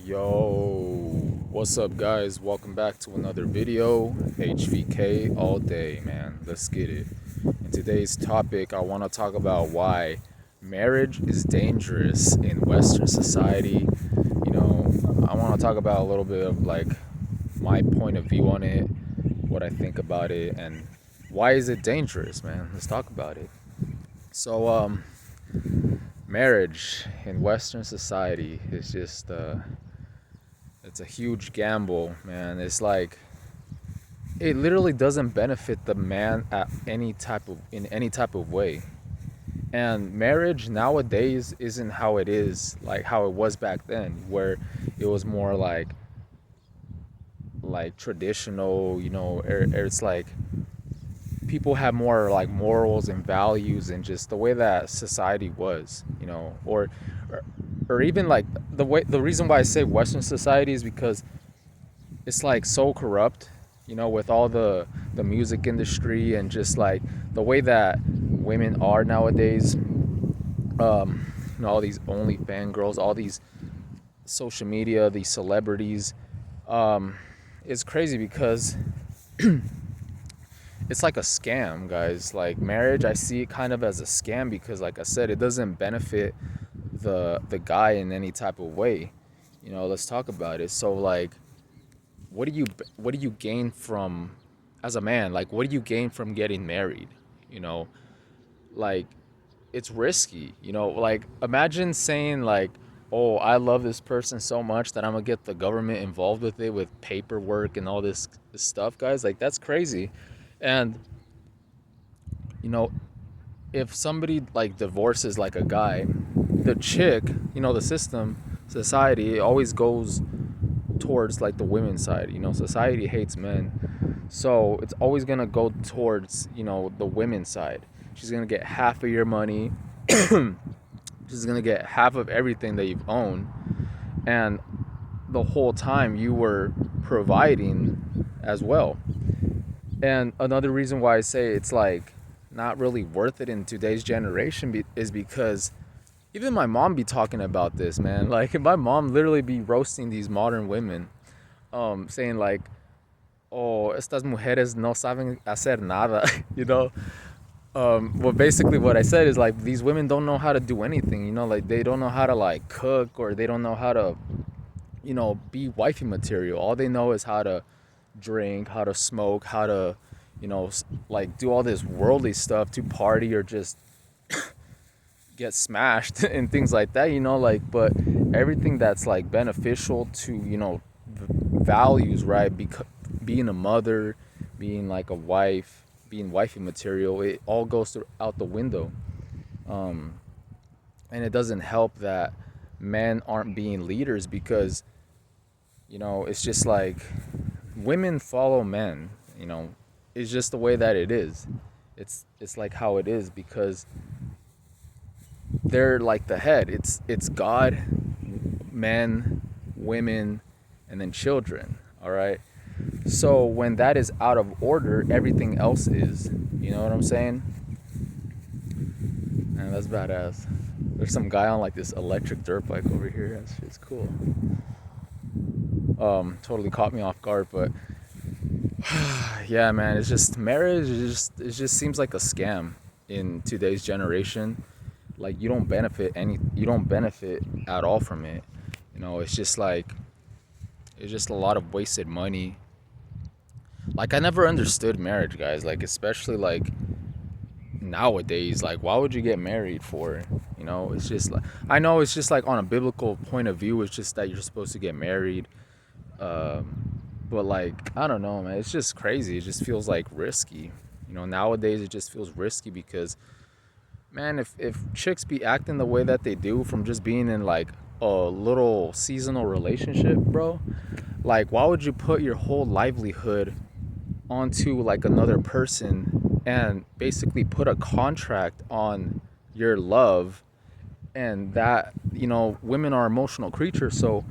Yo, what's up, guys? Welcome back to another video. HVK all day, man. Let's get it. In today's topic, I want to talk about why marriage is dangerous in Western society. I want to talk about a little bit of like my point of view on it, what I think about it, and why is it dangerous, man? Let's talk about it. So, marriage in Western society is just it's a huge gamble, man. It's like it literally doesn't benefit the man at in any type of way. And marriage nowadays isn't how it is, like how it was back then, where it was more like traditional, it's like people have more like morals and values and just the way that society was, or, or even like the reason why I say Western society is because it's like so corrupt, with all the music industry and just like the way that women are nowadays. All these OnlyFans girls, all these social media, these celebrities. It's crazy because it's like a scam, guys. Like marriage, I see it kind of as a scam because, like I said, it doesn't benefit the guy in any type of way. Let's talk about it. So, like, what do you gain from, as a man? Like, what do you gain from getting married? Like, it's risky. Like, imagine saying like, oh, I love this person so much that I'm gonna get the government involved with it, with paperwork and all this stuff, guys. Like, that's crazy. And you know if somebody like divorces like a guy, the chick, the system, society, it always goes towards like the women's side. Society hates men, so it's always gonna go towards the women's side. She's gonna get half of your money. She's gonna get half of everything that you've owned, and the whole time you were providing as well. And another reason why I say it's like not really worth it in today's generation is because even my mom be talking about this, man. Like, my mom literally be roasting these modern women, saying like, "Oh, estas mujeres no saben hacer nada," Well, basically what I said is like these women don't know how to do anything, like they don't know how to like cook, or they don't know how to, be wifey material. All they know is how to drink, how to smoke, how to, like do all this worldly stuff, to party or just get smashed and things like that, like, but everything that's like beneficial to, values, right? Because being a mother, being like a wife, being wifey material, it all goes out the window. And it doesn't help that men aren't being leaders because, it's just like women follow men. It's just the way that it is. It's like how it is because they're like the head. It's God, men, women, and then children. All right. So when that is out of order, everything else is. You know what I'm saying? Man, that's badass. There's some guy on like this electric dirt bike over here. That's just cool. Totally caught me off guard, but yeah, man, it's just marriage. It just seems like a scam in today's generation. Like you don't benefit at all from it. It's just like it's just a lot of wasted money. Like, I never understood marriage, guys. Like, especially like nowadays, like why would you get married for? It's just like, I know it's just like on a biblical point of view, it's just that you're supposed to get married. But like, I don't know, man, it's just crazy. It just feels like risky. Nowadays it just feels risky because, man, if chicks be acting the way that they do from just being in like a little seasonal relationship, bro, like why would you put your whole livelihood onto like another person and basically put a contract on your love? And that, women are emotional creatures, so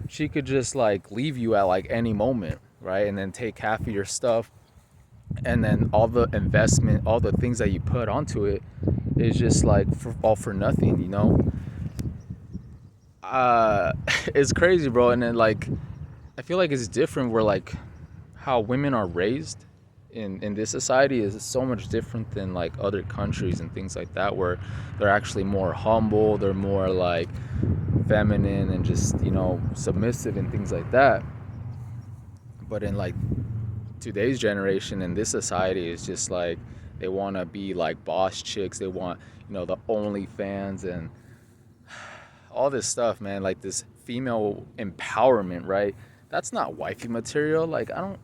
she could just like leave you at like any moment, right? And then take half of your stuff, and then all the investment, all the things that you put onto it is just like all for nothing. uh it's crazy, bro. And then like I feel like it's different where like how women are raised in this society is so much different than like other countries and things like that, where they're actually more humble, they're more like feminine and just, submissive and things like that. But in like today's generation in this society, it's just like they want to be like boss chicks, they want, the OnlyFans and all this stuff, man. Like this female empowerment, right? That's not wifey material. Like, I don't,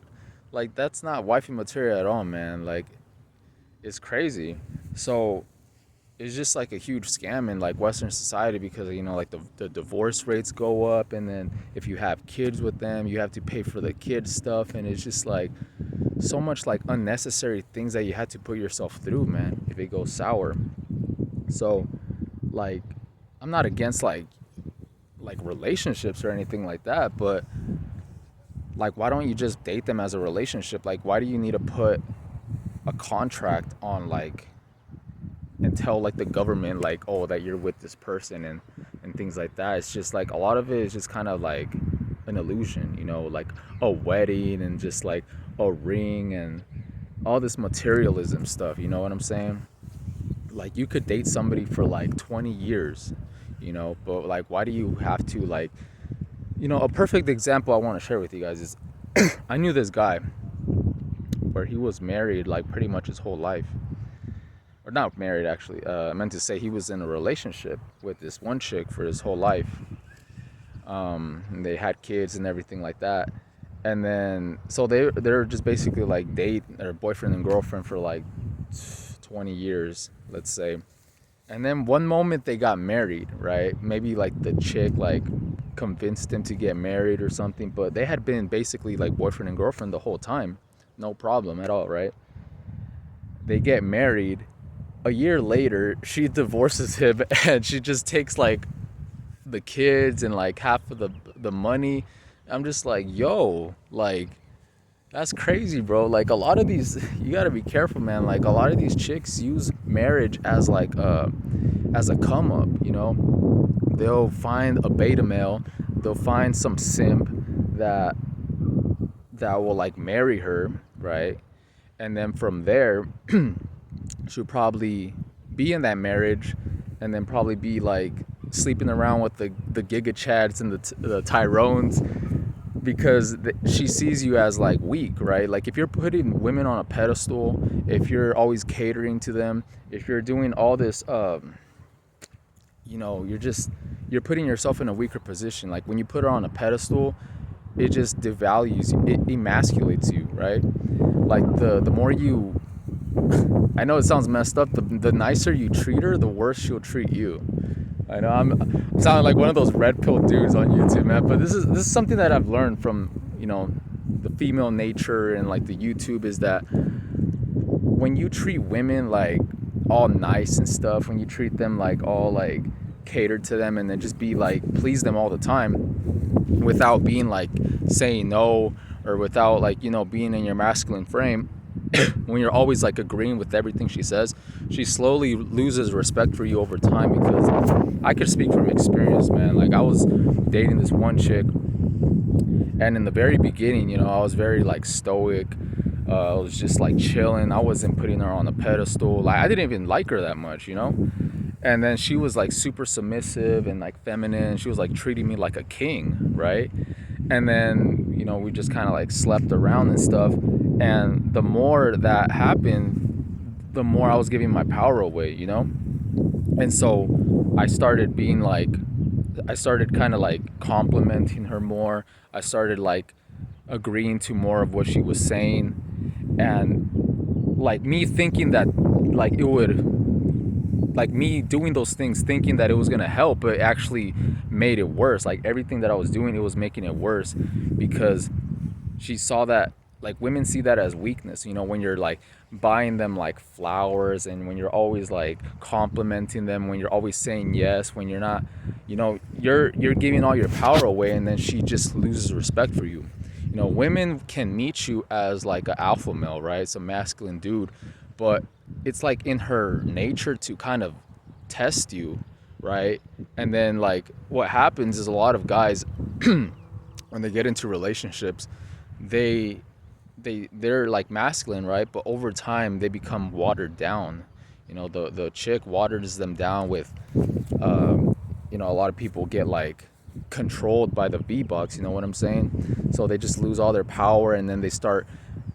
like, that's not wifey material at all, man. Like, it's crazy. So it's just like a huge scam in like Western society because, like the divorce rates go up. And then if you have kids with them, you have to pay for the kids stuff. And it's just like so much like unnecessary things that you had to put yourself through, man, if it goes sour. So, like, I'm not against like relationships or anything like that, but like why don't you just date them as a relationship? Like why do you need to put a contract on like and tell like the government like, oh, that you're with this person and things like that? It's just like a lot of it is just kind of like an illusion, like a wedding and just like a ring and all this materialism stuff, you know what I'm saying? Like you could date somebody for like 20 years, but like why do you have to like, a perfect example I want to share with you guys is I knew this guy where he was married like pretty much his whole life, or not married actually, I meant to say he was in a relationship with this one chick for his whole life, and they had kids and everything like that. And then so they're just basically like date or boyfriend and girlfriend for like 20 years, let's say. And then one moment they got married, right? Maybe like the chick like convinced him to get married or something, but they had been basically like boyfriend and girlfriend the whole time. No problem at all, right? They get married. A year later, she divorces him and she just takes like the kids and like half of the money. I'm just like, yo, like that's crazy, bro. Like a lot of these, you gotta be careful, man. Like a lot of these chicks use marriage as like as a come up, They'll find a beta male, they'll find some simp that will like marry her, right? And then from there, she'll probably be in that marriage, and then probably be like sleeping around with the Giga Chads and the Tyrones, because she sees you as like weak, right? Like if you're putting women on a pedestal, if you're always catering to them, if you're doing all this, you're putting yourself in a weaker position. Like when you put her on a pedestal, it just devalues you, it emasculates you, right? Like the more you, I know it sounds messed up, the nicer you treat her, the worse she'll treat you. I know I'm sounding like one of those red pill dudes on YouTube, man. But this is something that I've learned from, the female nature and like the YouTube, is that when you treat women like all nice and stuff, when you treat them like all like catered to them, and then just be like please them all the time without being like saying no, or without like, being in your masculine frame, when you're always like agreeing with everything she says, she slowly loses respect for you over time. Because I could speak from experience, man. Like I was dating this one chick, and in the very beginning, I was very like stoic. I was just like chilling. I wasn't putting her on a pedestal. Like I didn't even like her that much, And then she was like super submissive and like feminine. She was like treating me like a king, right? And then, we just kind of like slept around and stuff. And the more that happened, the more I was giving my power away, And so I started kind of like complimenting her more. I started like agreeing to more of what she was saying. And like me thinking that like it would, like me doing those things thinking that it was gonna help, but it actually made it worse. Like everything that I was doing, it was making it worse, because she saw that, like women see that as weakness, when you're like buying them like flowers, and when you're always like complimenting them, when you're always saying yes, when you're not, you're giving all your power away, and then she just loses respect for you. Women can meet you as like an alpha male, right? Some masculine dude, but it's like in her nature to kind of test you, right? And then like what happens is a lot of guys when they get into relationships, they they're like masculine, right? But over time they become watered down. You know, the chick waters them down with you know, a lot of people get like controlled by the V-Bucks, you know what I'm saying? So they just lose all their power, and then they start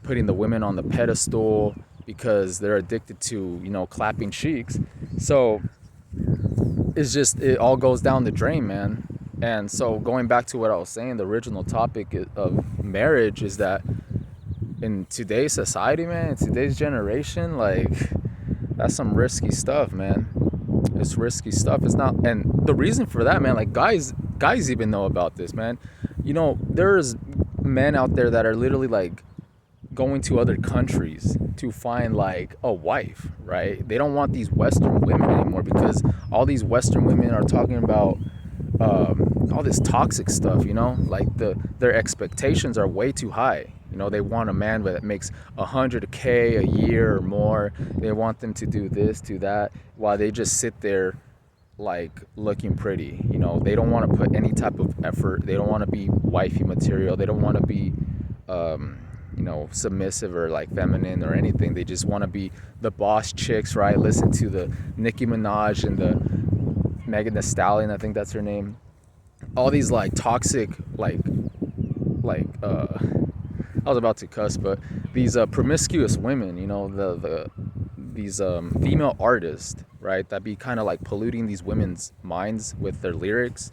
putting the women on the pedestal because they're addicted to, you know, clapping cheeks. So it's just, it all goes down the drain, man. And so going back to what I was saying, the original topic of marriage is that in today's society, man, in today's generation, like that's some risky stuff, man. It's risky stuff. It's not, and the reason for that, man, like guys even know about this, man. You know, there's men out there that are literally like going to other countries to find like a wife, right? They don't want these Western women anymore because all these Western women are talking about all this toxic stuff, you know, like their expectations are way too high. You know, they want a man that makes 100K a year or more. They want them to do this, do that, while they just sit there like looking pretty. You know, they don't want to put any type of effort. They don't want to be wifey material. They don't want to be you know, submissive or like feminine or anything. They just want to be the boss chicks, right? Listen to the Nicki Minaj and the Megan Thee Stallion, I think that's her name. All these like toxic I was about to cuss, but these promiscuous women, you know, these female artists, right, that be kind of like polluting these women's minds with their lyrics.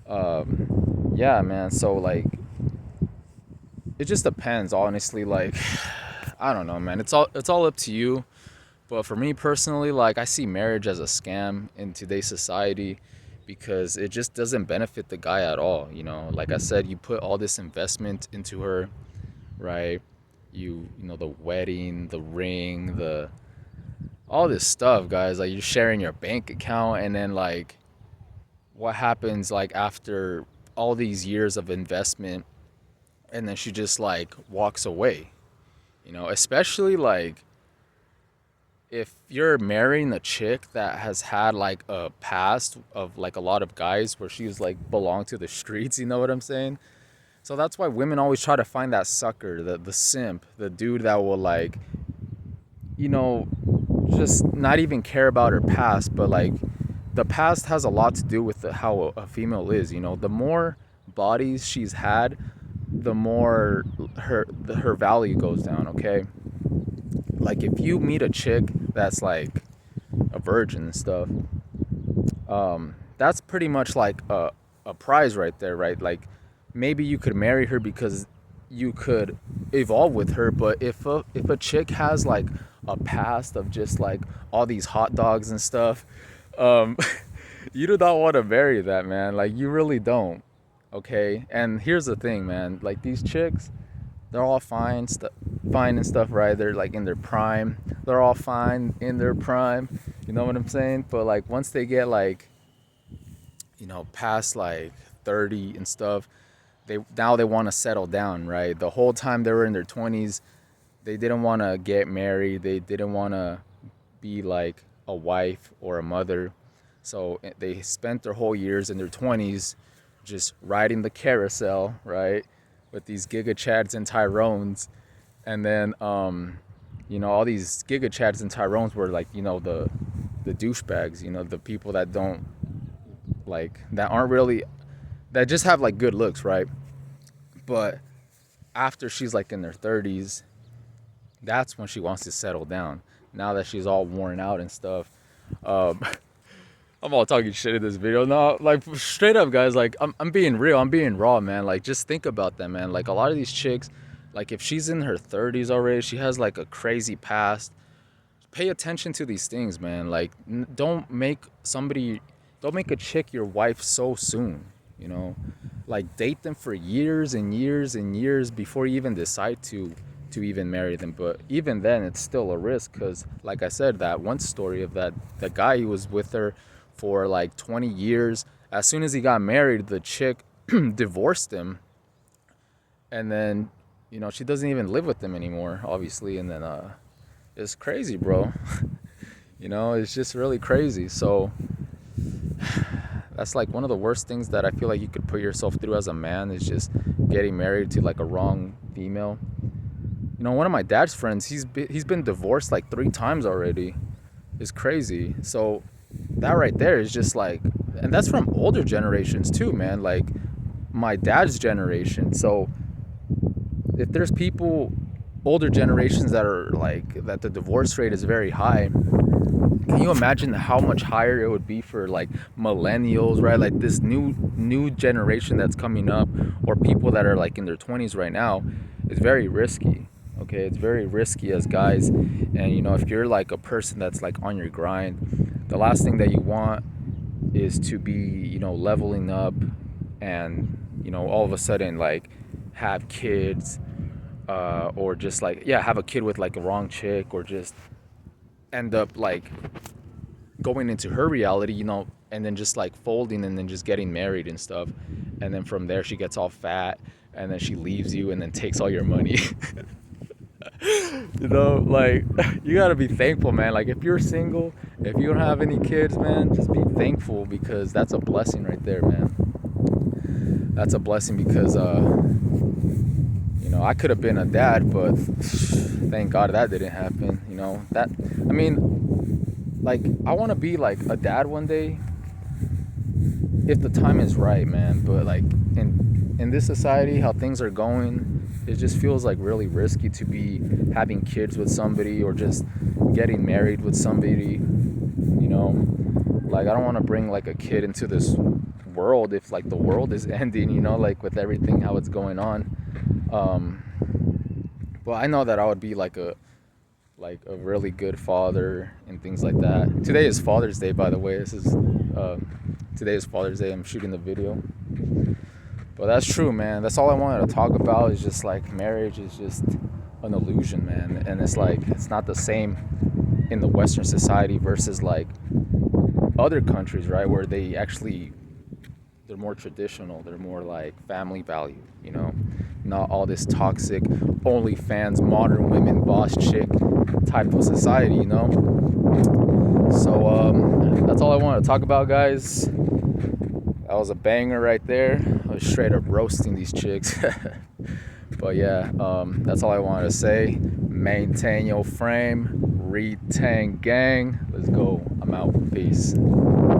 Yeah, man. So like, it just depends, honestly. Like, I don't know, man. It's all up to you. But for me personally, like I see marriage as a scam in today's society because it just doesn't benefit the guy at all. You know, like I said, you put all this investment into her, right? You know, the wedding, the ring, the all this stuff, guys. Like you're sharing your bank account, and then like what happens like after all these years of investment, and then she just like walks away. You know, especially like if you're marrying a chick that has had like a past of like a lot of guys where she's like belonged to the streets, you know what I'm saying? So that's why women always try to find that sucker, the simp, the dude that will like, you know, just not even care about her past, but like the past has a lot to do with how a female is. You know, the more bodies she's had, the more her value goes down. Okay, like if you meet a chick that's like a virgin and stuff, that's pretty much like a prize right there, right? Like maybe you could marry her because you could evolve with her, but if a chick has like a past of just like all these hot dogs and stuff, um, you do not want to marry that, man. Like you really don't. Okay, and here's the thing, man. Like these chicks, they're all fine and stuff, right? They're like in their prime. They're all fine in their prime. You know what I'm saying? But like once they get like, you know, past like 30 and stuff, they want to settle down, right? The whole time they were in their 20s, they didn't want to get married. They didn't want to be like a wife or a mother. So they spent their whole years in their 20s just riding the carousel, right? With these Giga Chads and Tyrones. And then, you know, all these Giga Chads and Tyrones were like, you know, the douchebags, you know, the people that don't like, that aren't really, that just have like good looks, right? But after she's like in their 30s, that's when she wants to settle down. Now that she's all worn out and stuff. Um, I'm all talking shit in this video. No, like straight up, guys. Like I'm being real. I'm being raw, man. Like just think about that, man. Like a lot of these chicks, like if she's in her 30s already, she has like a crazy past. Pay attention to these things, man. Like don't make a chick your wife so soon. You know, like date them for years and years and years before you even decide to even marry them. But even then, it's still a risk because, like I said, that one story of that the guy who was with her for like 20 years. As soon as he got married, the chick divorced him, and then, you know, she doesn't even live with him anymore, obviously. And then it's crazy, bro. You know, it's just really crazy. So That's like one of the worst things that I feel like you could put yourself through as a man, is just getting married to like a wrong female. You know, one of my dad's friends, he's been divorced like 3 times already. It's crazy. So that right there is just like, and that's from older generations too, man. Like my dad's generation. So if there's people, older generations, that are like, that the divorce rate is very high, can you imagine how much higher it would be for like millennials, right? Like this new generation that's coming up, or people that are like in their 20s right now. Is very risky. Okay, it's very risky as guys. And you know, if you're like a person that's like on your grind, the last thing that you want is to be, you know, leveling up, and you know, all of a sudden like have kids, or just like, yeah, have a kid with like a wrong chick, or just end up like going into her reality, you know, and then just like folding, and then just getting married and stuff. And then from there she gets all fat, and then she leaves you, and then takes all your money. You know, like, you gotta be thankful, man. Like if you're single, if you don't have any kids, man, just be thankful, because that's a blessing right there, man. That's a blessing, because you know, I could have been a dad, but thank God that didn't happen. You know, that, I mean, like, I want to be like a dad one day if the time is right, man. But like in this society, how things are going, it just feels like really risky to be having kids with somebody, or just getting married with somebody. You know, like, I don't want to bring like a kid into this world if like the world is ending, you know, like with everything how it's going on. But I know that I would be like a really good father and things like that. Today is Father's Day, by the way. Today is Father's Day. I'm shooting the video. But that's true, man. That's all I wanted to talk about, is just like marriage is just an illusion, man. And it's like, it's not the same in the Western society versus like other countries, right? Where they're more traditional. They're more like family value, you know? Not all this toxic OnlyFans, modern women, boss chick type of society, you know? So that's all I wanted to talk about, guys. That was a banger right there. I was straight up roasting these chicks. But yeah, that's all I wanted to say. Maintain your frame. Retain gang. Let's go. I'm out. Peace.